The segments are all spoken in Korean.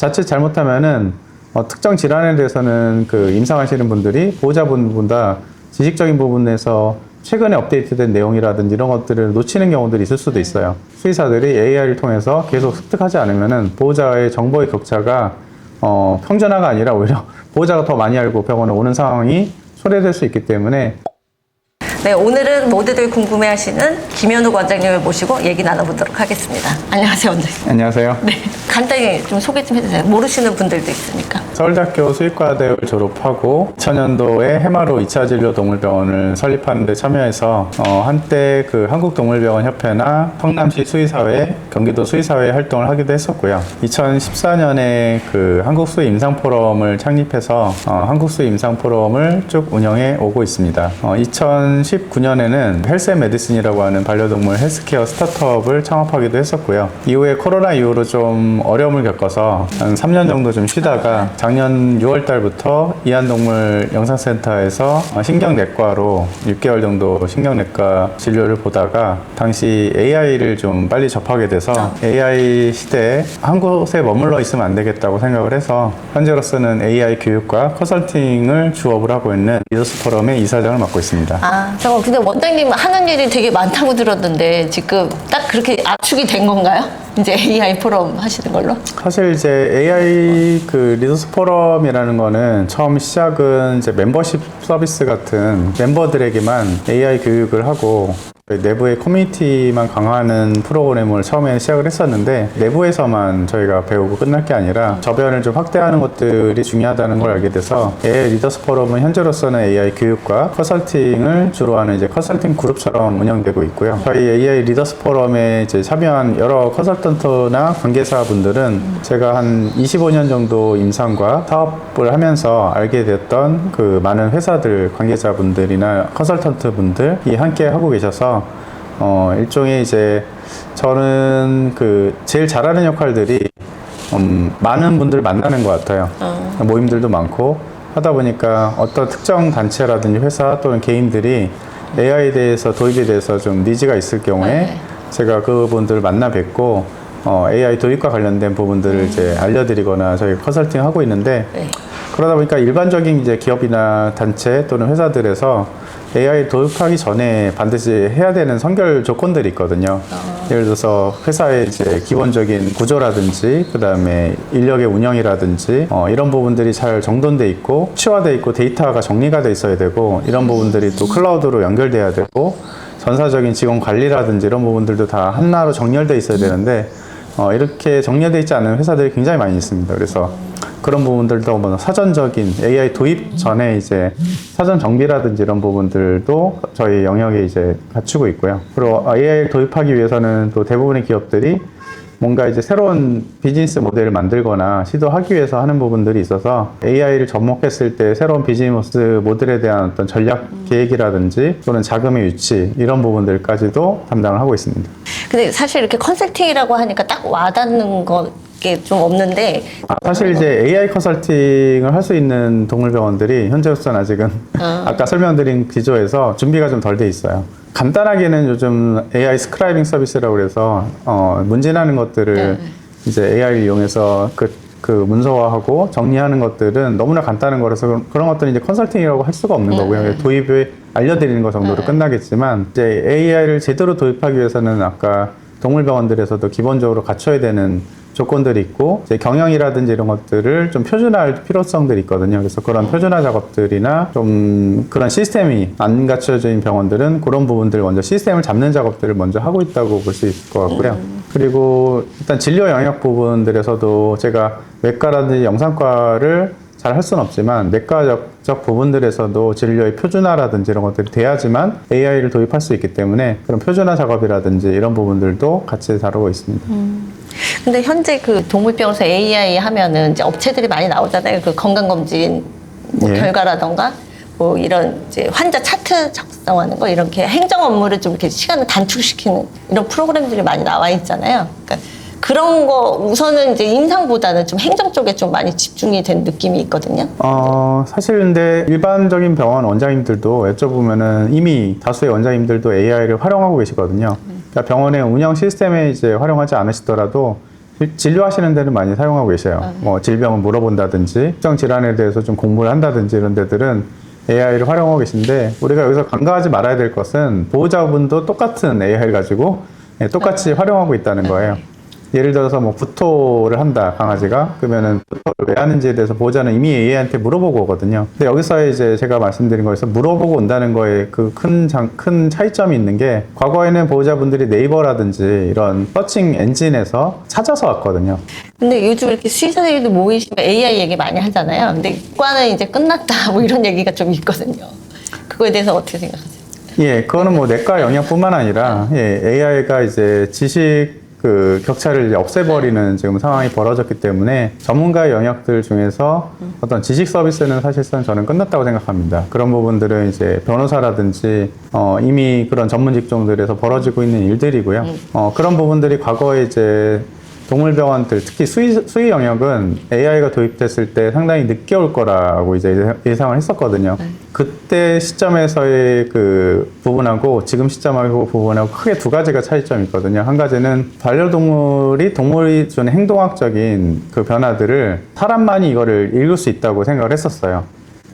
자칫 잘못하면은 특정 질환에 대해서는 그 임상하시는 분들이 보호자분보다 지식적인 부분에서 최근에 업데이트된 내용이라든지 이런 것들을 놓치는 경우들이 있을 수도 있어요. 수의사들이 AI를 통해서 계속 습득하지 않으면은 보호자의 정보의 격차가 평준화가 아니라 오히려 보호자가 더 많이 알고 병원에 오는 상황이 초래될 수 있기 때문에. 네, 오늘은 모두들 궁금해하시는 김현욱 원장님을 모시고 얘기 나눠보도록 하겠습니다. 안녕하세요, 원장님. 안녕하세요. 네, 간단히 좀 소개 좀 해주세요. 모르시는 분들도 있으니까. 서울대학교 수의과대를 졸업하고 2000년도에 해마로 2차 진료 동물병원을 설립하는 데 참여해서 한때 그 한국동물병원협회나 성남시 수의사회, 경기도 수의사회 활동을 하기도 했었고요. 2014년에 그 한국수의임상포럼을 창립해서 한국수의임상포럼을 쭉 운영해 오고 있습니다. 2019년에는 헬스앤메디슨이라고 하는 반려동물 헬스케어 스타트업을 창업하기도 했었고요. 이후에 코로나 이후로 좀 어려움을 겪어서 한 3년 정도 좀 쉬다가 작년 6월 달부터 이한동물 영상센터에서 신경내과로 6개월 정도 신경내과 진료를 보다가 당시 AI를 좀 빨리 접하게 돼서 AI 시대에 한 곳에 머물러 있으면 안 되겠다고 생각을 해서 현재로서는 AI 교육과 컨설팅을 주업을 하고 있는 리더스 포럼의 이사장을 맡고 있습니다. 잠깐, 근데 원장님 하는 일이 되게 많다고 들었는데 지금 딱 그렇게 압축이 된 건가요? 이제 AI 포럼 하시는 걸로? 사실 이제 AI 그 리더스 포럼이라는 거는 처음 시작은 이제 멤버십 서비스 같은 멤버들에게만 AI 교육을 하고 내부의 커뮤니티만 강화하는 프로그램을 처음에 시작을 했었는데 내부에서만 저희가 배우고 끝날 게 아니라 저변을 좀 확대하는 것들이 중요하다는 걸 알게 돼서 AI 리더스 포럼은 현재로서는 AI 교육과 컨설팅을 주로 하는 이제 컨설팅 그룹처럼 운영되고 있고요. 저희 AI 리더스 포럼에 이제 참여한 여러 컨설턴트나 관계사분들은 제가 한 25년 정도 임상과 사업을 하면서 알게 됐던 그 많은 회사들 관계자분들이나 컨설턴트 분들이 함께 하고 계셔서 일종의 이제 저는 그 제일 잘하는 역할들이 많은 분들 만나는 것 같아요. 모임들도 많고 하다 보니까 어떤 특정 단체라든지 회사 또는 개인들이 AI에 대해서 도입에 대해서 좀 니즈가 있을 경우에 제가 그분들을 만나 뵙고 AI 도입과 관련된 부분들을 이제 알려드리거나 저희 컨설팅 하고 있는데 그러다 보니까 일반적인 이제 기업이나 단체 또는 회사들에서 AI 도입하기 전에 반드시 해야 되는 선결 조건들이 있거든요. 예를 들어서 회사의 이제 기본적인 구조라든지 그 다음에 인력의 운영이라든지 이런 부분들이 잘 정돈돼 있고 수치화돼 있고 데이터가 정리가 돼 있어야 되고 이런 부분들이 또 클라우드로 연결돼야 되고 전사적인 직원 관리라든지 이런 부분들도 다 하나로 정렬돼 있어야 되는데 이렇게 정렬돼 있지 않은 회사들이 굉장히 많이 있습니다. 그래서 그런 부분들도 뭐 사전적인 AI 도입 전에 이제 사전 정비라든지 이런 부분들도 저희 영역에 이제 갖추고 있고요. 그리고 AI 도입하기 위해서는 또 대부분의 기업들이 뭔가 이제 새로운 비즈니스 모델을 만들거나 시도하기 위해서 하는 부분들이 있어서 AI를 접목했을 때 새로운 비즈니스 모델에 대한 어떤 전략 계획이라든지 또는 자금의 유치 이런 부분들까지도 담당을 하고 있습니다. 근데 사실 이렇게 컨설팅이라고 하니까 딱 와닿는 게 좀 없는데 사실 이제 AI 컨설팅을 할 수 있는 동물병원들이 현재로서는 아직은 아까 설명드린 기조에서 준비가 좀 덜 돼 있어요. 간단하게는 요즘 AI 스크라이빙 서비스라고 그래서 문진하는 것들을 이제 AI를 이용해서 그 문서화하고 정리하는 것들은 너무나 간단한 거라서 그런 것들은 이제 컨설팅이라고 할 수가 없는 거고요. 도입을 알려드리는 것 정도로 끝나겠지만 이제 AI를 제대로 도입하기 위해서는 아까 동물병원들에서도 기본적으로 갖춰야 되는 조건들이 있고 이제 경영이라든지 이런 것들을 좀 표준화할 필요성들이 있거든요. 그래서 그런 표준화 작업들이나 좀 그런 시스템이 안 갖춰져 있는 병원들은 그런 부분들 먼저 시스템을 잡는 작업들을 먼저 하고 있다고 볼 수 있을 것 같고요. 그리고 일단 진료 영역 부분들에서도 제가 외과라든지 영상과를 잘 할 수는 없지만 내과적 부분들에서도 진료의 표준화라든지 이런 것들이 돼야지만 AI를 도입할 수 있기 때문에 그런 표준화 작업이라든지 이런 부분들도 같이 다루고 있습니다. 근데 현재 그 동물병원에서 AI 하면은 이제 업체들이 많이 나오잖아요. 그 건강검진 결과라던가 뭐 이런 이제 환자 차트 작성하는 거 이렇게 행정 업무를 좀 이렇게 시간을 단축시키는 이런 프로그램들이 많이 나와 있잖아요. 그러니까 그런 거 우선은 이제 임상보다는 좀 행정 쪽에 좀 많이 집중이 된 느낌이 있거든요. 사실 근데 일반적인 병원 원장님들도 여쭤보면은 이미 다수의 원장님들도 AI를 활용하고 계시거든요. 그러니까 병원의 운영 시스템에 이제 활용하지 않으시더라도 진료하시는 데는 많이 사용하고 계셔요. 뭐 질병을 물어본다든지 특정 질환에 대해서 좀 공부를 한다든지 이런 데들은 AI를 활용하고 계신데 우리가 여기서 간과하지 말아야 될 것은 보호자분도 똑같은 AI를 가지고 똑같이 활용하고 있다는 거예요. 예를 들어서 뭐 구토를 한다 강아지가 그러면은 구토를 왜 하는지에 대해서 보호자는 이미 AI한테 물어보고 오거든요. 근데 여기서 이제 제가 말씀드린 거에서 물어보고 온다는 거에 그 큰 차이점이 있는 게 과거에는 보호자분들이 네이버라든지 이런 서칭 엔진에서 찾아서 왔거든요. 근데 요즘 이렇게 수의사들도 모이시면 AI 얘기 많이 하잖아요. 근데 과는 이제 끝났다 뭐 이런 얘기가 좀 있거든요. 그거에 대해서 어떻게 생각하세요? 예, 그거는 뭐 내과 영역뿐만 아니라 AI가 이제 지식 그 격차를 이제 없애버리는 지금 상황이 벌어졌기 때문에 전문가 영역들 중에서 어떤 지식 서비스는 사실상 저는 끝났다고 생각합니다. 그런 부분들은 이제 변호사라든지 이미 그런 전문 직종들에서 벌어지고 있는 일들이고요. 그런 부분들이 과거에 이제 동물병원들 특히 수의 영역은 AI가 도입됐을 때 상당히 늦게 올 거라고 이제 예상을 했었거든요. 그때 시점에서의 그 부분하고 지금 시점하고 부분하고 크게 두 가지가 차이점이 있거든요. 한 가지는 동물이 주는 행동학적인 그 변화들을 사람만이 이거를 읽을 수 있다고 생각을 했었어요.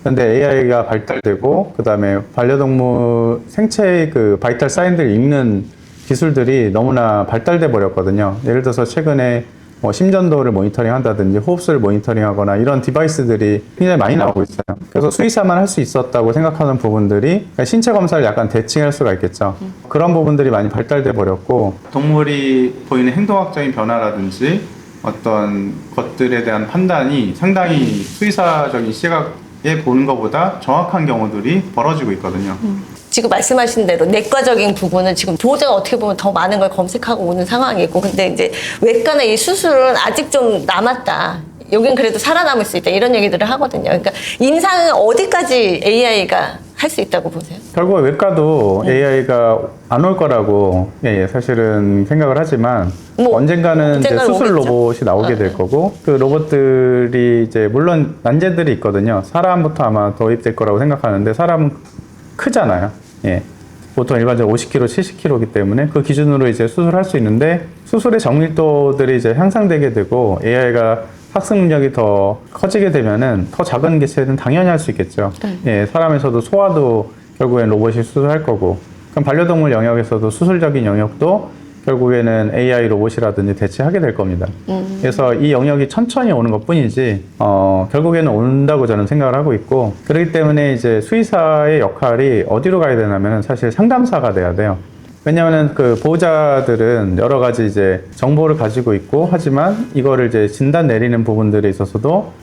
근데 AI가 발달되고 그다음에 반려동물 생체의 그 바이탈 사인들을 읽는 기술들이 너무나 발달돼 버렸거든요. 예를 들어서 최근에 뭐 심전도를 모니터링 한다든지 호흡수를 모니터링 하거나 이런 디바이스들이 굉장히 많이 나오고 있어요. 그래서 수의사만 할 수 있었다고 생각하는 부분들이 신체 검사를 약간 대칭할 수가 있겠죠. 그런 부분들이 많이 발달돼 버렸고 동물이 보이는 행동학적인 변화라든지 어떤 것들에 대한 판단이 상당히 수의사적인 시각에 보는 것보다 정확한 경우들이 벌어지고 있거든요. 지금 말씀하신 대로 내과적인 부분은 지금 보호자가 어떻게 보면 더 많은 걸 검색하고 오는 상황이고 근데 이제 외과나 이 수술은 아직 좀 남았다. 여긴 그래도 살아남을 수 있다. 이런 얘기들을 하거든요. 그러니까 인상은 어디까지 AI가 할 수 있다고 보세요? 결국 외과도 AI가 안 올 거라고 사실은 생각을 하지만 뭐, 언젠가는 이제 수술 오겠죠. 로봇이 나오게 될 거고 그 로봇들이 이제 물론 난제들이 있거든요. 사람부터 아마 도입될 거라고 생각하는데 사람은 크잖아요. 예. 보통 일반적으로 50kg, 70kg이기 때문에 그 기준으로 이제 수술할 수 있는데 수술의 정밀도들이 이제 향상되게 되고 AI가 학습 능력이 더 커지게 되면은 더 작은 개체는 당연히 할 수 있겠죠. 예, 사람에서도 소아도 결국엔 로봇이 수술할 거고 그럼 반려동물 영역에서도 수술적인 영역도 결국에는 AI 로봇이라든지 대체하게 될 겁니다. 그래서 이 영역이 천천히 오는 것 뿐이지, 결국에는 온다고 저는 생각을 하고 있고, 그렇기 때문에 이제 수의사의 역할이 어디로 가야 되냐면 사실 상담사가 돼야 돼요. 왜냐하면 그 보호자들은 여러 가지 이제 정보를 가지고 있고, 하지만 이거를 이제 진단 내리는 부분들에 있어서도,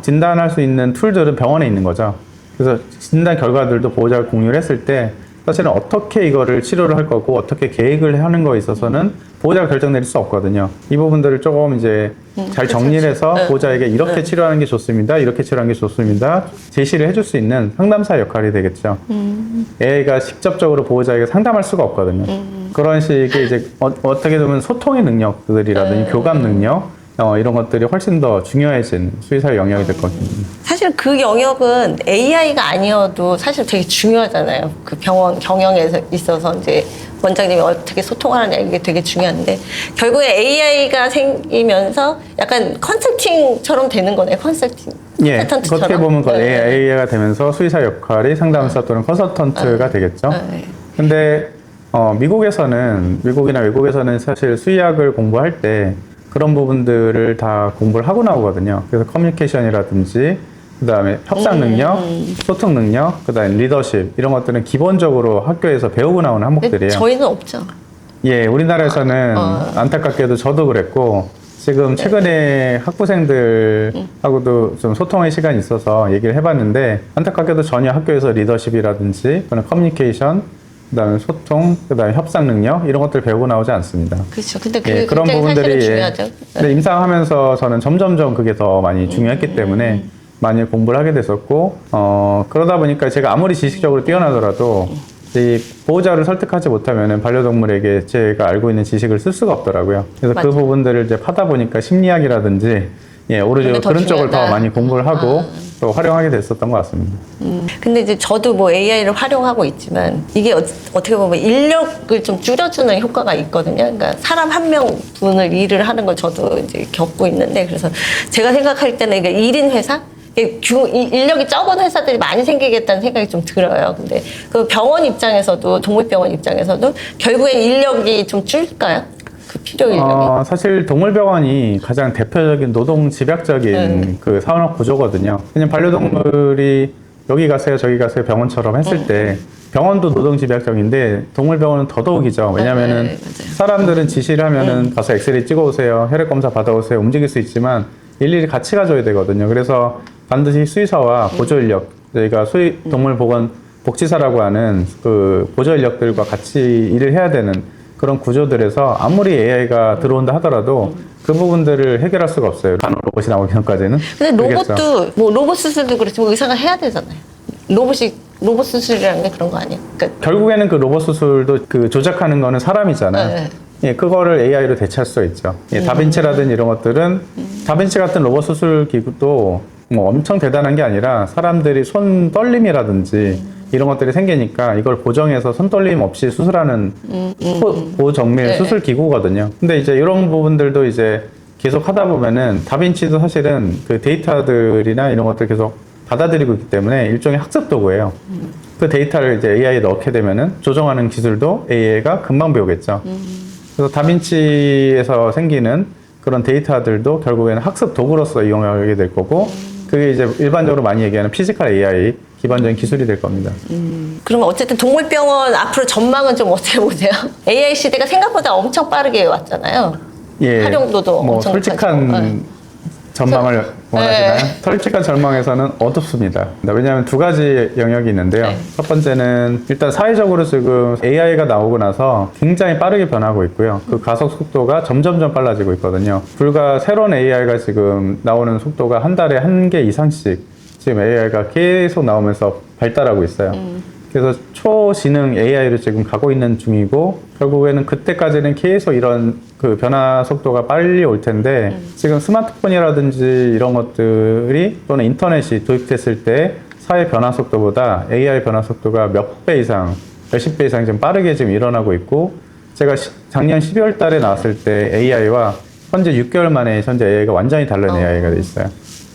진단할 수 있는 툴들은 병원에 있는 거죠. 그래서 진단 결과들도 보호자가 공유를 했을 때, 사실은 어떻게 이거를 치료를 할 거고 어떻게 계획을 하는 거에 있어서는 보호자가 결정 내릴 수 없거든요. 이 부분들을 조금 이제 잘 정리를 해서 보호자에게 이렇게 치료하는 게 좋습니다. 이렇게 치료하는 게 좋습니다. 제시를 해줄 수 있는 상담사 역할이 되겠죠. AI가 직접적으로 보호자에게 상담할 수가 없거든요. 그런 식의 이제 어떻게 보면 소통의 능력들이라든지 교감 능력 이런 것들이 훨씬 더 중요해진 수의사의 영역이 될 겁니다. 사실 그 영역은 AI가 아니어도 사실 되게 중요하잖아요. 그 병원 경영에 있어서 이제 원장님이 어떻게 소통하느냐 이게 되게 중요한데 결국에 AI가 생기면서 약간 컨설팅처럼 되는 거네요. 컨설팅. 예, 컨설턴트처럼. 어떻게 보면 그 네. AI가 되면서 수의사 역할이 상담사 또는 컨설턴트가 되겠죠. 네. 근데 미국이나 외국에서는 사실 수의학을 공부할 때 그런 부분들을 다 공부를 하고 나오거든요. 그래서 커뮤니케이션이라든지 그다음에 협상 능력, 소통 능력, 그다음에 리더십 이런 것들은 기본적으로 학교에서 배우고 나오는 항목들이에요. 저희는 없죠. 예, 우리나라에서는 안타깝게도 저도 그랬고 지금 최근에 학부생들하고도 좀 소통의 시간이 있어서 얘기를 해봤는데 안타깝게도 전혀 학교에서 리더십이라든지 또는 커뮤니케이션 그다음에 소통, 그다음에 협상 능력 이런 것들 배우고 나오지 않습니다. 그렇죠. 근데 그게 예, 그런 굉장히 부분들이 사실은 중요하죠. 근데 임상하면서 저는 점점점 그게 더 많이 중요했기 때문에 많이 공부를 하게 됐었고 그러다 보니까 제가 아무리 지식적으로 뛰어나더라도 이 보호자를 설득하지 못하면 반려동물에게 제가 알고 있는 지식을 쓸 수가 없더라고요. 그래서 그 부분들을 이제 파다 보니까 심리학이라든지 오히려 더 그런 쪽을 더 중요하다. 많이 공부를 하고 또 활용하게 됐었던 것 같습니다. 근데 이제 저도 뭐 AI를 활용하고 있지만 이게 어떻게 보면 인력을 좀 줄여주는 효과가 있거든요. 그러니까 사람 한 명 분을 일을 하는 걸 저도 이제 겪고 있는데 그래서 제가 생각할 때는 이게 1인 회사? 인력이 적은 회사들이 많이 생기겠다는 생각이 좀 들어요. 근데 그 병원 입장에서도, 동물병원 입장에서도 결국엔 인력이 좀 줄까요? 그 필요 인력이? 사실 동물병원이 가장 대표적인 노동 집약적인 그 산업 구조거든요. 그냥 반려동물이 여기 가세요, 저기 가세요 병원처럼 했을 때 병원도 노동 집약적인데 동물병원은 더더욱이죠. 왜냐면은 사람들은 지시를 하면은 가서 엑스레이 찍어오세요, 혈액 검사 받아오세요, 움직일 수 있지만 일일이 같이 가줘야 되거든요. 그래서 반드시 수의사와 보조 인력, 저희가 동물보건 복지사라고 하는 그 보조 인력들과 같이 일을 해야 되는 그런 구조들에서 아무리 AI가 들어온다 하더라도 그 부분들을 해결할 수가 없어요. 간호 로봇이 나오기 전까지는. 근데 그러겠죠. 로봇도 뭐 로봇 수술도 그렇지만 의사가 해야 되잖아요. 로봇 수술이라는 게 그런 거 아니에요? 그러니까 결국에는 그 로봇 수술도 그 조작하는 거는 사람이잖아요. 네. 예, 그거를 AI로 대체할 수 있죠. 예, 다빈치라든지 이런 것들은 다빈치 같은 로봇 수술 기구도 뭐 엄청 대단한 게 아니라 사람들이 손 떨림이라든지 이런 것들이 생기니까 이걸 보정해서 손 떨림 없이 수술하는 고정밀 네. 수술 기구거든요. 근데 이제 이런 부분들도 이제 계속 하다 보면은 다빈치도 사실은 그 데이터들이나 이런 것들 계속 받아들이고 있기 때문에 일종의 학습 도구예요. 그 데이터를 이제 AI에 넣게 되면은 조정하는 기술도 AI가 금방 배우겠죠. 그래서 다빈치에서 생기는 그런 데이터들도 결국에는 학습 도구로서 이용하게 될 거고, 그게 이제 일반적으로 많이 얘기하는 피지컬 AI 기반적인 기술이 될 겁니다. 그러면 어쨌든 동물병원 앞으로 전망은 좀 어떻게 보세요? AI 시대가 생각보다 엄청 빠르게 왔잖아요. 예, 활용도도 뭐 엄청 솔직한 높아지고. 전망을 원하시나요? 솔직한 전망에서는 어둡습니다. 왜냐하면 두 가지 영역이 있는데요. 네. 첫 번째는 일단 사회적으로 지금 AI가 나오고 나서 굉장히 빠르게 변하고 있고요. 그 가속 속도가 점점점 빨라지고 있거든요. 불과 새로운 AI가 지금 나오는 속도가 한 달에 1개 이상씩 지금 AI가 계속 나오면서 발달하고 있어요. 그래서 초지능 AI로 지금 가고 있는 중이고, 결국에는 그때까지는 계속 이런 그 변화 속도가 빨리 올 텐데, 지금 스마트폰이라든지 이런 것들이 또는 인터넷이 도입됐을 때 사회 변화 속도보다 AI 변화 속도가 몇 배 이상, 몇십 배 이상 좀 빠르게 지금 일어나고 있고, 제가 작년 12월 달에 나왔을 때 AI와 현재 6개월 만에 현재 AI가 완전히 다른 AI가 돼 있어요.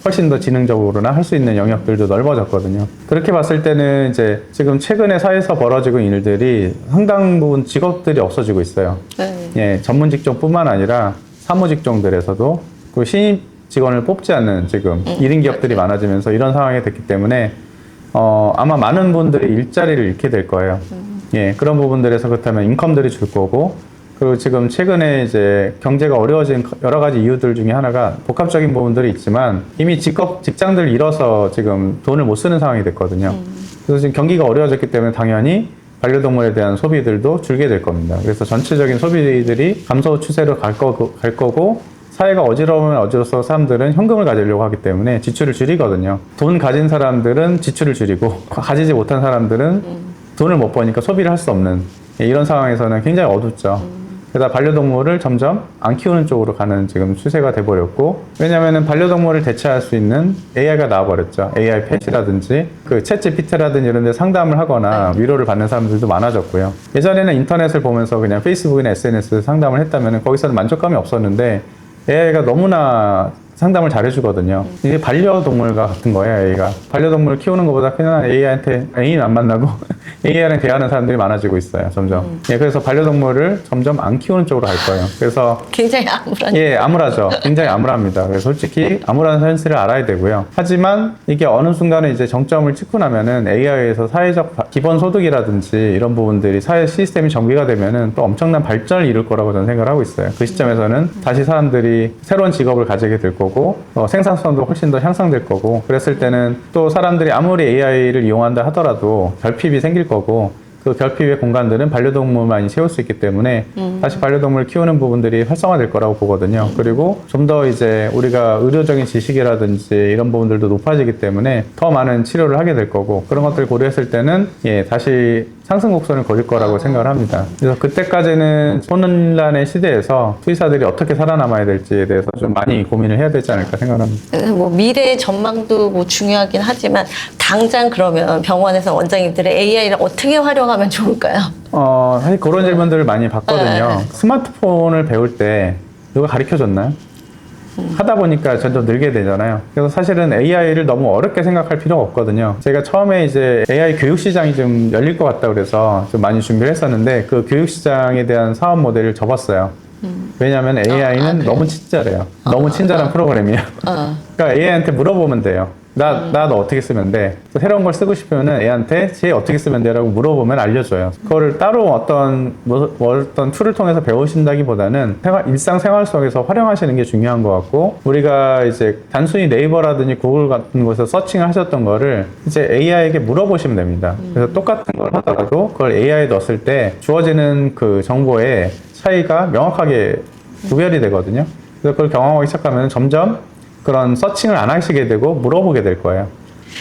훨씬 더 지능적으로나 할 수 있는 영역들도 넓어졌거든요. 그렇게 봤을 때는 이제 지금 최근에 사회에서 벌어지고 있는 일들이 상당 부분 직업들이 없어지고 있어요. 네. 예, 전문 직종뿐만 아니라 사무 직종들에서도 그 신입 직원을 뽑지 않는 지금 1인 기업들이 많아지면서 이런 상황이 됐기 때문에 아마 많은 분들이 일자리를 잃게 될 거예요. 예, 그런 부분들에서 그렇다면 인컴들이 줄 거고, 그리고 지금 최근에 이제 경제가 어려워진 여러 가지 이유들 중에 하나가 복합적인 부분들이 있지만 이미 직장들을 잃어서 지금 돈을 못 쓰는 상황이 됐거든요. 그래서 지금 경기가 어려워졌기 때문에 당연히 반려동물에 대한 소비들도 줄게 될 겁니다. 그래서 전체적인 소비들이 감소 추세로 갈 거고 사회가 어지러우면 어지러워서 사람들은 현금을 가지려고 하기 때문에 지출을 줄이거든요. 돈 가진 사람들은 지출을 줄이고 가지지 못한 사람들은 돈을 못 버니까 소비를 할 수 없는, 이런 상황에서는 굉장히 어둡죠. 게다가 반려동물을 점점 안 키우는 쪽으로 가는 지금 추세가 돼버렸고, 왜냐면은 반려동물을 대체할 수 있는 AI가 나와버렸죠. AI 펫이라든지 그 챗GPT라든지 이런 데 상담을 하거나 위로를 받는 사람들도 많아졌고요. 예전에는 인터넷을 보면서 그냥 페이스북이나 SNS에 상담을 했다면 거기서는 만족감이 없었는데 AI가 너무나 상담을 잘 해주거든요. 이게 반려동물과 같은 거예요, AI가. 반려동물을 키우는 것보다 그냥 AI한테 애인 안 만나고 AI랑 대화하는 사람들이 많아지고 있어요, 점점. 예, 그래서 반려동물을 점점 안 키우는 쪽으로 갈 거예요. 그래서 굉장히 암울한. 예, 암울하죠. 굉장히 암울합니다. 그래서 솔직히 암울한 현실을 알아야 되고요. 하지만 이게 어느 순간에 이제 정점을 찍고 나면은 AI에서 사회적 기본 소득이라든지 이런 부분들이 사회 시스템이 정비가 되면은 또 엄청난 발전을 이룰 거라고 저는 생각을 하고 있어요. 그 시점에서는 다시 사람들이 새로운 직업을 가지게 될 거고, 생산성도 훨씬 더 향상될 거고, 그랬을 때는 또 사람들이 아무리 AI를 이용한다 하더라도 결핍이 생길 거고, 그 결핍의 공간들은 반려동물만이 채울 수 있기 때문에 다시 반려동물 키우는 부분들이 활성화될 거라고 보거든요. 그리고 좀 더 이제 우리가 의료적인 지식이라든지 이런 부분들도 높아지기 때문에 더 많은 치료를 하게 될 거고, 그런 것들을 고려했을 때는 다시 상승 곡선을 그릴 거라고 생각을 합니다. 그래서 그때까지는 혼란의 시대에서 수의사들이 어떻게 살아남아야 될지에 대해서 좀 많이 고민을 해야 되지 않을까 생각합니다. 뭐 미래의 전망도 뭐 중요하긴 하지만 당장 그러면 병원에서 원장님들의 AI를 어떻게 활용하면 좋을까요? 사실 그런 질문들을 많이 받거든요. 스마트폰을 배울 때 누가 가르쳐 줬나요? 하다 보니까 점점 늘게 되잖아요. 그래서 사실은 AI를 너무 어렵게 생각할 필요가 없거든요. 제가 처음에 이제 AI 교육 시장이 좀 열릴 것 같다 그래서 좀 많이 준비를 했었는데, 그 교육 시장에 대한 사업 모델을 접었어요. 왜냐하면 AI는 너무 친절해요. 너무 친절한 프로그램이에요. 그러니까 AI한테 물어보면 돼요. 나 너 어떻게 쓰면 돼? 새로운 걸 쓰고 싶으면 애한테 쟤 어떻게 쓰면 돼? 라고 물어보면 알려줘요. 그거를 따로 어떤 툴을 통해서 배우신다기보다는 일상생활 속에서 활용하시는 게 중요한 것 같고, 우리가 이제 단순히 네이버라든지 구글 같은 곳에서 서칭을 하셨던 거를 이제 AI에게 물어보시면 됩니다. 그래서 똑같은 걸 하더라도 그걸 AI에 넣었을 때 주어지는 그 정보의 차이가 명확하게 구별이 되거든요. 그래서 그걸 경험하기 시작하면 점점 그런 서칭을 안 하시게 되고 물어보게 될 거예요.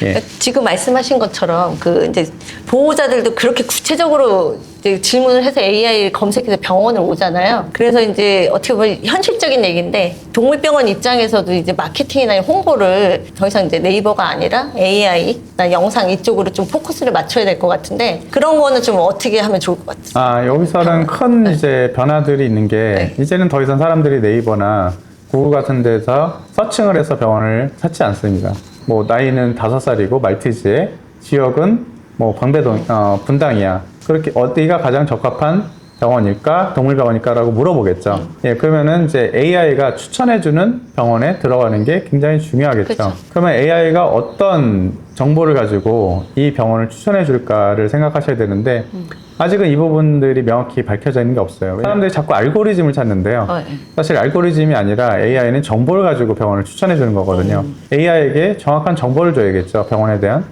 예. 지금 말씀하신 것처럼 그 이제 보호자들도 그렇게 구체적으로 이제 질문을 해서 AI 검색해서 병원을 오잖아요. 그래서 이제 어떻게 보면 현실적인 얘기인데, 동물병원 입장에서도 이제 마케팅이나 홍보를 더 이상 이제 네이버가 아니라 AI, 나 영상 이쪽으로 좀 포커스를 맞춰야 될 것 같은데, 그런 거는 좀 어떻게 하면 좋을 것 같아요? 여기서는 큰 이제 변화들이 있는 게, 이제는 더 이상 사람들이 네이버나 구글 같은 데서 서칭을 해서 병원을 찾지 않습니다. 뭐 나이는 5살이고 말티즈에, 지역은 뭐 분당이야. 그렇게 어디가 가장 적합한 병원일까, 동물병원일까라고 물어보겠죠. 그러면은 이제 AI가 추천해주는 병원에 들어가는 게 굉장히 중요하겠죠. 그쵸. 그러면 AI가 어떤 정보를 가지고 이 병원을 추천해 줄까를 생각하셔야 되는데, 아직은 이 부분들이 명확히 밝혀져 있는 게 없어요. 사람들이 자꾸 알고리즘을 찾는데요. 사실 알고리즘이 아니라 AI는 정보를 가지고 병원을 추천해 주는 거거든요. AI에게 정확한 정보를 줘야겠죠, 병원에 대한.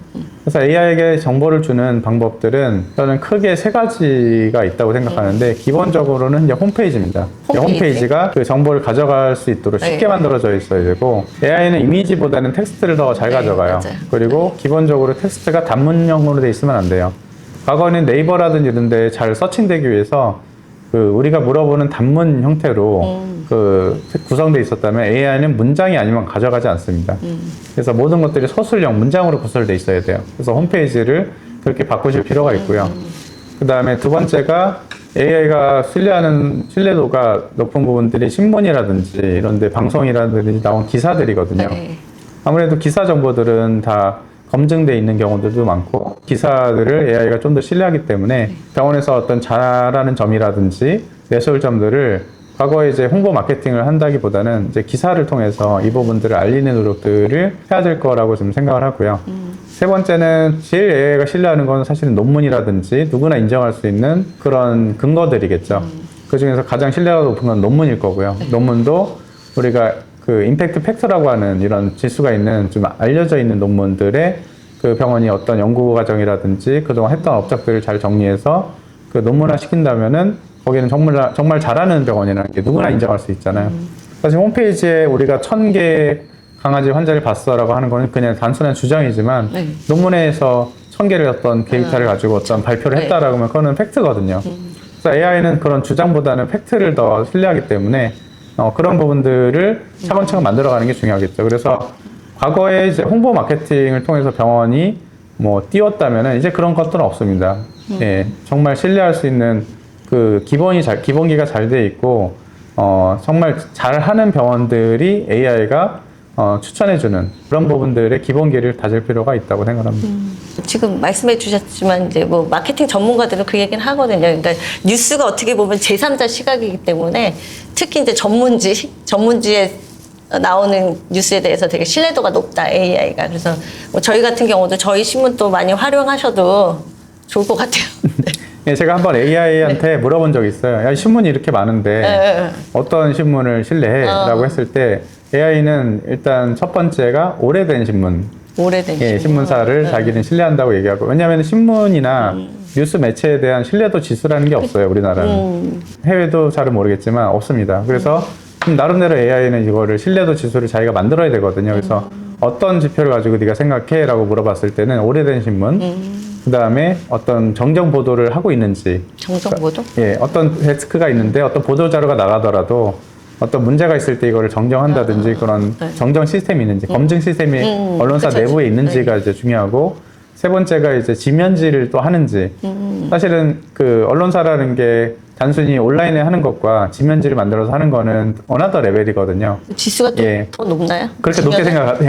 그래서 AI에게 정보를 주는 방법들은 저는 크게 3가지가 있다고 생각하는데, 기본적으로는 이제 홈페이지입니다. 홈페이지가 그 정보를 가져갈 수 있도록 쉽게 만들어져 있어야 되고, AI는 이미지보다는 텍스트를 더 잘 가져가요. 맞아요. 그리고 기본적으로 텍스트가 단문형으로 돼 있으면 안 돼요. 과거에는 네이버라든지 이런 데 잘 서칭되기 위해서 그 우리가 물어보는 단문 형태로 그 구성되어 있었다면, AI는 문장이 아니면 가져가지 않습니다. 그래서 모든 것들이 서술형, 문장으로 구설되어 있어야 돼요. 그래서 홈페이지를 그렇게 바꾸실 필요가 있고요. 그 다음에 두 번째가, AI가 신뢰도가 높은 부분들이 신문이라든지 이런 데 방송이라든지 나온 기사들이거든요. 아무래도 기사 정보들은 다 검증돼 있는 경우들도 많고, 기사들을 AI가 좀 더 신뢰하기 때문에 병원에서 어떤 잘하는 점이라든지 내세울 점들을 과거에 이제 홍보 마케팅을 한다기보다는 이제 기사를 통해서 이 부분들을 알리는 노력들을 해야 될 거라고 좀 생각을 하고요. 세 번째는 제일 AI가 신뢰하는 건 사실은 논문이라든지 누구나 인정할 수 있는 그런 근거들이겠죠. 그 중에서 가장 신뢰가 높은 건 논문일 거고요. 논문도 우리가 그 임팩트 팩터라고 하는 이런 지수가 있는 좀 알려져 있는 논문들에 그 병원이 어떤 연구 과정이라든지 그동안 했던 업적들을 잘 정리해서 그 논문화 시킨다면은 거기는 정말 잘하는 병원이라는 게 누구나 인정할 수 있잖아요. 사실 홈페이지에 우리가 1000개 강아지 환자를 봤어라고 하는 거는 그냥 단순한 주장이지만, 논문에서 1000개를 어떤 데이터를 가지고 어떤 발표를 했다라고 하면 그거는 팩트거든요. 그래서 AI는 그런 주장보다는 팩트를 더 신뢰하기 때문에 그런 부분들을 차근차근 만들어가는 게 중요하겠죠. 그래서 과거에 이제 홍보 마케팅을 통해서 병원이 뭐 띄웠다면은 이제 그런 것들은 없습니다. 정말 신뢰할 수 있는 그 기본기가 잘 돼 있고, 정말 잘하는 병원들이 AI가 추천해주는 그런 부분들의 기본기를 다질 필요가 있다고 생각합니다. 지금 말씀해 주셨지만 이제 뭐 마케팅 전문가들은 그 얘기는 하거든요. 그러니까 뉴스가 어떻게 보면 제3자 시각이기 때문에, 특히 이제 전문지에 나오는 뉴스에 대해서 되게 신뢰도가 높다, AI가. 그래서 뭐 저희 같은 경우도 저희 신문도 많이 활용하셔도 좋을 것 같아요. 네. 제가 한번 AI한테 물어본 적이 있어요. 야, 신문이 이렇게 많은데 어떤 신문을 신뢰해? 라고 했을 때 AI는 일단 첫 번째가 오래된 신문, 오래된 예, 신문사를 자기는 신뢰한다고 얘기하고 왜냐하면 신문이나 뉴스 매체에 대한 신뢰도 지수라는 게 없어요 우리나라는 해외도 잘은 모르겠지만 없습니다. 그래서 나름대로 AI는 이거를 신뢰도 지수를 자기가 만들어야 되거든요. 그래서 어떤 지표를 가지고 네가 생각해? 라고 물어봤을 때는 오래된 신문 그 다음에 어떤 정정 보도를 하고 있는지 정정보도? 예, 어떤 데스크가 있는데 어떤 보도 자료가 나가더라도 어떤 문제가 있을 때 이거를 정정한다든지 그런 네. 정정 시스템이 있는지 검증 시스템이 언론사 그쵸, 내부에 그쵸. 있는지가 이제 중요하고 세 번째가 이제 지면지를 또 하는지 사실은 그 언론사라는 게 단순히 온라인에 하는 것과 지면지를 만들어서 하는 거는 어나더 레벨이거든요. 지수가 또 예. 더 높나요? 그렇게 높게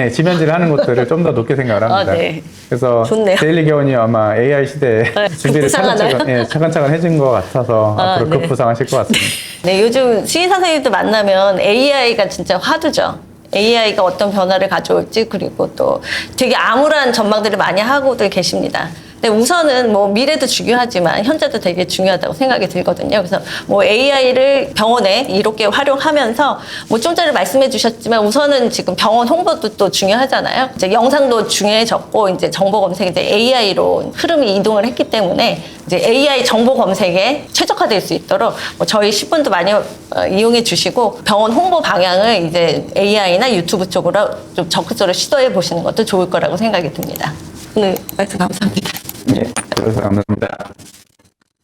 예, 지면지를 하는 것들을 좀 더 높게 생각을 합니다. 아, 네. 그래서 좋네요. 데일리 교원이 아마 AI 시대에 준비를 부상하나요? 차근차근 해준 것 같아서 아, 앞으로 네. 급부상하실 것 같습니다. 네, 요즘 수의 선생님들 만나면 AI가 진짜 화두죠. AI가 어떤 변화를 가져올지 그리고 또 되게 암울한 전망들을 많이 하고들 계십니다. 근데 우선은 뭐 미래도 중요하지만 현재도 되게 중요하다고 생각이 들거든요. 그래서 뭐 AI를 병원에 이렇게 활용하면서 뭐 좀 전에 말씀해 주셨지만 우선은 지금 병원 홍보도 또 중요하잖아요. 이제 영상도 중요해졌고 이제 정보 검색이 이제 AI로 흐름이 이동을 했기 때문에 이제 AI 정보 검색에 최적화될 수 있도록 뭐 저희 10분도 많이 이용해 주시고 병원 홍보 방향을 이제 AI나 유튜브 쪽으로 좀 적극적으로 시도해 보시는 것도 좋을 거라고 생각이 듭니다. 오늘 말씀 감사합니다. 예, 그래서 감사합니다.